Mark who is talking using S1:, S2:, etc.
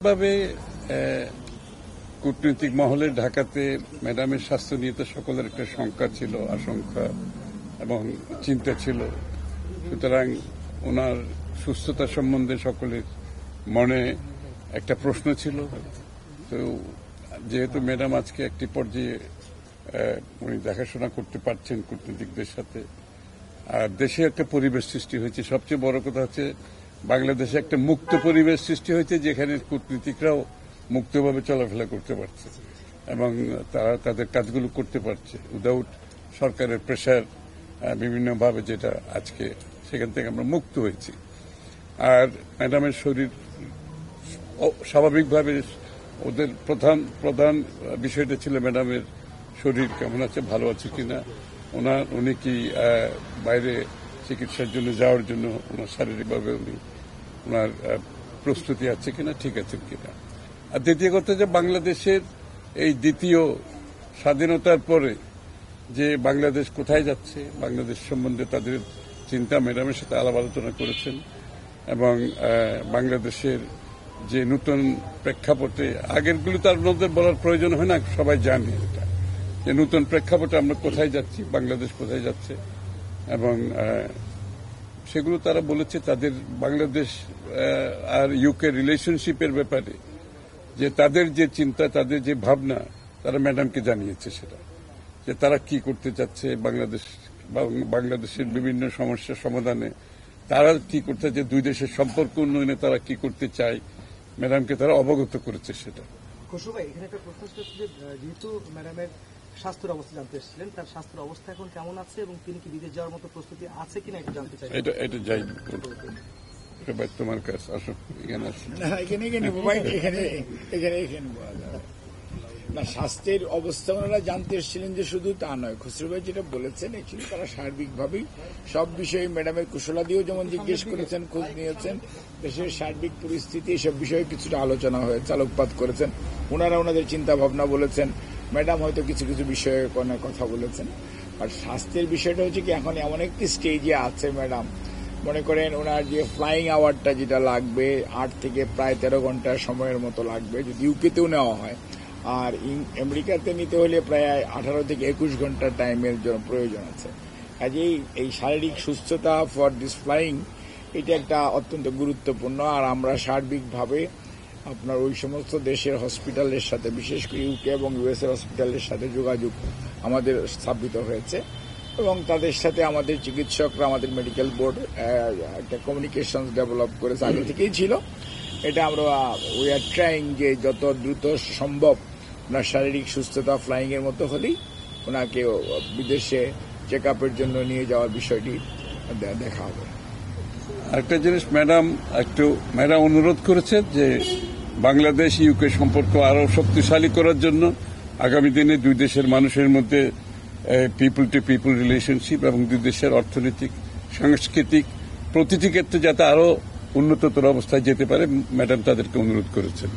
S1: ভাবে কূটনৈতিক মহলে ঢাকাতে ম্যাডামের স্বাস্থ্য নিয়ে তো সকলের একটা শঙ্কা ছিল, আশঙ্কা এবং চিন্তা ছিল। সুতরাং ওনার সুস্থতা সম্বন্ধে সকলের মনে একটা প্রশ্ন ছিল। তো যেহেতু ম্যাডাম আজকে একটি পর্যায়ে উনি দেখাশোনা করতে পারছেন কূটনীতিকদের সাথে, আর দেশে একটা পরিবেশ সৃষ্টি হয়েছে। সবচেয়ে বড় কথা হচ্ছে বাংলাদেশে একটা মুক্ত পরিবেশ সৃষ্টি হয়েছে, যেখানে কূটনীতিকরাও মুক্তভাবে চলাফেরা করতে পারছে এবং তারা তাদের কাজগুলো করতে পারছে উইদাউট সরকারের প্রেশার বিভিন্নভাবে, যেটা আজকে সেখান থেকে আমরা মুক্ত হয়েছি। আর ম্যাডামের শরীর স্বাভাবিকভাবে, ওদের প্রধান বিষয়টা ছিল ম্যাডামের শরীর কেমন আছে, ভালো আছে কিনা, উনি কি বাইরে চিকিৎসার জন্য যাওয়ার জন্য ওনার শারীরিকভাবে ওনার প্রস্তুতি আছে কিনা, ঠিক আছে কিনা। আর দ্বিতীয় কথা যে বাংলাদেশের এই দ্বিতীয় স্বাধীনতার পরে যে বাংলাদেশ কোথায় যাচ্ছে, বাংলাদেশ সম্বন্ধে তাদের চিন্তা ম্যাডামের সাথে আলাপ আলোচনা করেছেন এবং বাংলাদেশের যে নতুন প্রেক্ষাপটে, আগেরগুলো তার মধ্যে বলার প্রয়োজন হয় না, সবাই জানে এটা, যে নতুন প্রেক্ষাপটে আমরা কোথায় যাচ্ছি, বাংলাদেশ কোথায় যাচ্ছে, এবং সেগুলো তারা বলেছে তাদের বাংলাদেশ আর ইউকে রিলেশনশিপের ব্যাপারে, যে তাদের যে চিন্তা, তাদের যে ভাবনা, তারা ম্যাডামকে জানিয়েছে সেটা, যে তারা কি করতে চাচ্ছে বাংলাদেশের বিভিন্ন সমস্যার সমাধানে, তারা কি করতে চাচ্ছে, দুই দেশের সম্পর্ক উন্নয়নে তারা কি করতে চায়, ম্যাডামকে তারা অবগত করেছে সেটা।
S2: খসরু ভাই, এখানে একটা প্রশ্ন ছিল যে যেহেতু ম্যাডামের স্বাস্থ্যের অবস্থা জানতে এসেছিলেন, তার স্বাস্থ্যের অবস্থা এখন কেমন আছে এবং তিনি কি বিদেশ যাওয়ার মতো প্রস্তুতি আছে কিনা একটু জানতে চাই।
S1: এটা যাই ভাই, তোমার কাছে আসো, এখানে আসো।
S3: না, স্বাস্থ্যের অবস্থা ওনারা জানতে এসেছিলেন যে শুধু তা নয়, খসরু ভাই যেটা বলেছেন, অ্যাকচুয়ালি তারা সার্বিকভাবেই সব বিষয়ে ম্যাডামের কুশলাদিও যেমন জিজ্ঞেস করেছেন, খোঁজ নিয়েছেন, দেশের সার্বিক পরিস্থিতি এসব বিষয়ে কিছুটা আলোচনা হয়েছে, আলোকপাত করেছেন। ওনারা ওনাদের চিন্তা ভাবনা বলেছেন, ম্যাডাম হয়তো কিছু কিছু বিষয়ে অনেক কথা বলেছেন। আর স্বাস্থ্যের বিষয়টা হচ্ছে কি, এখন এমন একটি স্টেজে আছে ম্যাডাম, মনে করেন ওনার যে ফ্লাইং আওয়ারটা যেটা লাগবে 8 থেকে প্রায় 13 ঘন্টা সময়ের মতো লাগবে যদি ইউকেতেও নেওয়া হয়, আর আমেরিকাতে নিতে হলে প্রায় 18 থেকে 21 ঘন্টা টাইমের জন্য প্রয়োজন আছে। কাজেই এই শারীরিক সুস্থতা ফর দিস ফ্লাইং, এটা একটা অত্যন্ত গুরুত্বপূর্ণ। আর আমরা সার্বিকভাবে আপনার ওই সমস্ত দেশের হসপিটালের সাথে, বিশেষ করে ইউকে এবং ইউএসএ হসপিটালের সাথে যোগাযোগ আমাদের স্থাপিত হয়েছে এবং তাদের সাথে আমাদের চিকিৎসকরা, আমাদের মেডিকেল বোর্ড একটা কমিউনিকেশন ডেভেলপ করেছে, আগে থেকেই ছিল। এটা আমরা উই আর ট্রাইং যে যত দ্রুত সম্ভব ওনার শারীরিক সুস্থতা ফ্লাইং এর মতো হলেই ওনাকে বিদেশে চেক আপের জন্য নিয়ে যাওয়ার বিষয়টি দেখা হবে।
S1: একটা জিনিস ম্যাডাম অনুরোধ করেছে যে বাংলাদেশ ইউকে সম্পর্ক আরো শক্তিশালী করার জন্য আগামী দিনে দুই দেশের মানুষের মধ্যে পিপল টু পিপল রিলেশনশিপ এবং দুই দেশের অর্থনৈতিক, সাংস্কৃতিক প্রতিটি ক্ষেত্রে যাতে আরো উন্নততর অবস্থায় যেতে পারে, ম্যাডাম তাদেরকে অনুরোধ করেছেন।